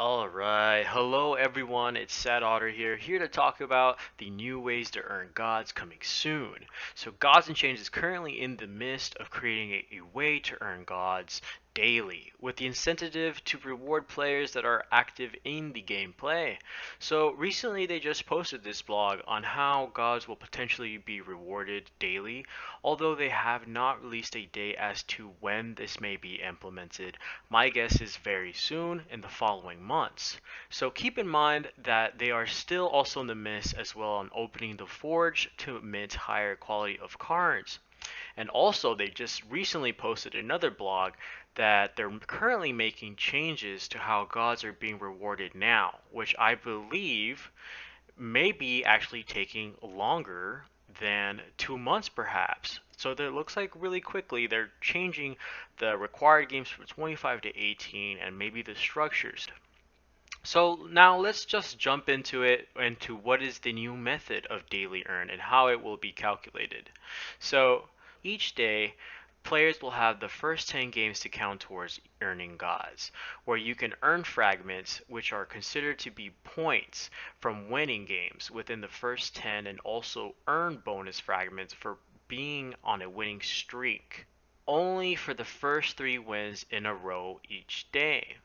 Alright, hello everyone, it's Sad Otter here to talk about the new ways to earn gods coming soon. So Gods Unchained is currently in the midst of creating a way to earn gods daily, with the incentive to reward players that are active in the gameplay. So recently they just posted this blog on how gods will potentially be rewarded daily, although they have not released a date as to when this may be implemented. My guess is very soon in the following months. So keep in mind that they are still also in the midst as well on opening the forge to mint higher quality of cards. And also, they just recently posted another blog that they're currently making changes to how gods are being rewarded now, which I believe may be actually taking longer than 2 months perhaps. So that looks like really quickly they're changing the required games from 25 to 18 and maybe the structures. So now let's just jump into what is the new method of daily earn and how it will be calculated. So each day players will have the first 10 games to count towards earning gods, where you can earn fragments which are considered to be points from winning games within the first 10 and also earn bonus fragments for being on a winning streak, only for the first 3 wins in a row each day.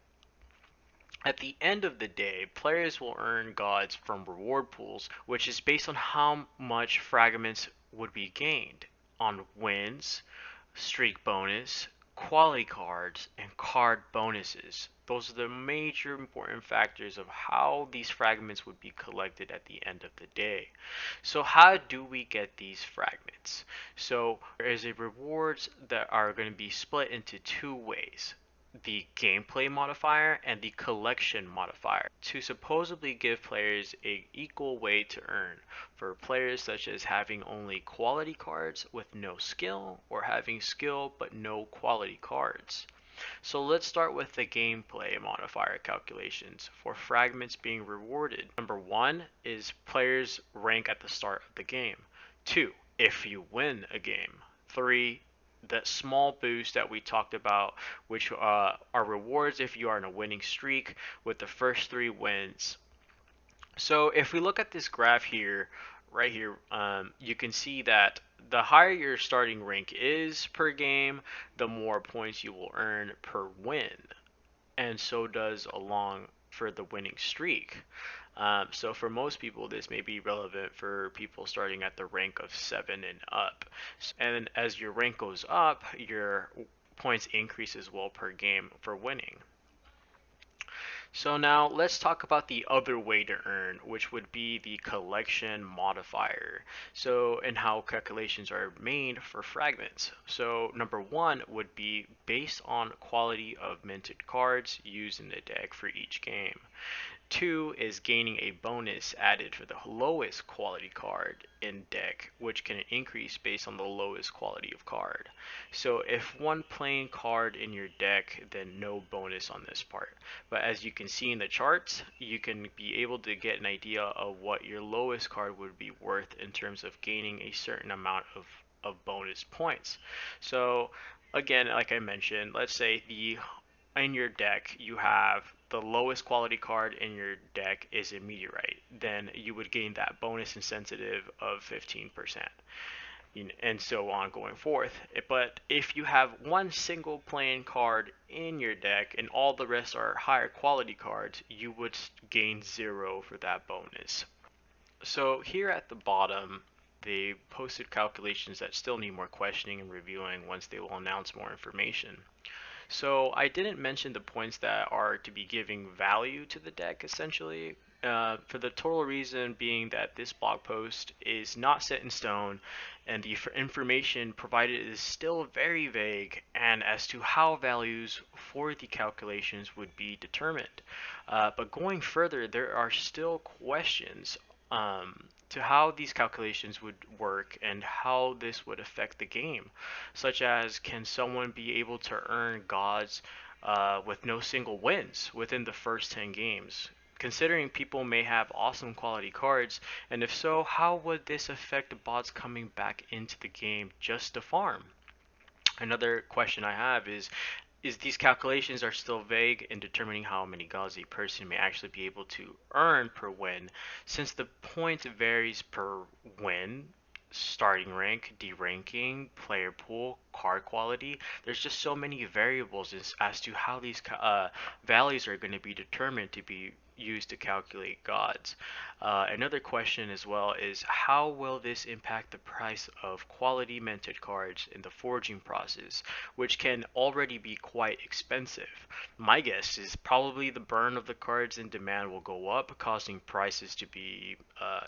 At the end of the day, players will earn gods from reward pools, which is based on how much fragments would be gained on wins, streak bonus, quality cards, and card bonuses. Those are the major important factors of how these fragments would be collected at the end of the day. So how do we get these fragments? So there is a rewards that are going to be split into two ways: the gameplay modifier and the collection modifier, to supposedly give players a equal way to earn for players such as having only quality cards with no skill or having skill but no quality cards. So let's start with the gameplay modifier calculations for fragments being rewarded. Number 1 is players rank at the start of the game. 2, if you win a game. 3, that small boost that we talked about, which are rewards if you are in a winning streak with the first 3 wins. So if we look at this graph here, right here, you can see that the higher your starting rank is per game, the more points you will earn per win, and so does along for the winning streak. So for most people, this may be relevant for people starting at the rank of 7 and up. And as your rank goes up, your points increase as well per game for winning. So now let's talk about the other way to earn, which would be the collection modifier. So, and how calculations are made for fragments. So number 1 would be based on quality of minted cards used in the deck for each game. 2 is gaining a bonus added for the lowest quality card in deck, which can increase based on the lowest quality of card. So if one plain card in your deck, then no bonus on this part. But as you can see in the charts, you can be able to get an idea of what your lowest card would be worth in terms of gaining a certain amount of bonus points. So again, like I mentioned, let's say in your deck you have the lowest quality card in your deck is a meteorite, then you would gain that bonus incentive of 15%, and so on going forth. But if you have one single plain card in your deck and all the rest are higher quality cards, you would gain 0 for that bonus. So here at the bottom, they posted calculations that still need more questioning and reviewing once they will announce more information. So I didn't mention the points that are to be giving value to the deck, essentially, for the total reason being that this blog post is not set in stone and the information provided is still very vague and as to how values for the calculations would be determined. But going further, there are still questions to how these calculations would work and how this would affect the game, such as can someone be able to earn gods with no single wins within the first 10 games? Considering people may have awesome quality cards, and if so, how would this affect bots coming back into the game just to farm? Another question I have is, these calculations are still vague in determining how many gods a person may actually be able to earn per win, since the point varies per win, starting rank, deranking, player pool, card quality. There's just so many variables as to how these values are going to be determined to be used to calculate gods. Another question as well is how will this impact the price of quality minted cards in the forging process, which can already be quite expensive. My guess is probably the burn of the cards in demand will go up, causing prices to be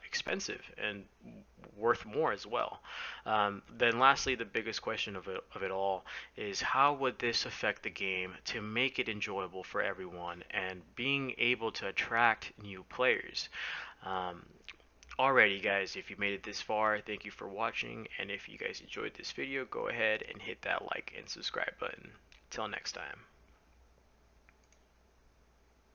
expensive and worth more as well. Then lastly, the biggest question of it all is how would this affect the game to make it enjoyable for everyone and being able to attract new players. Um, Alrighty guys, if you made it this far, thank you for watching, and if you guys enjoyed this video, go ahead and hit that like and subscribe button. Till next time.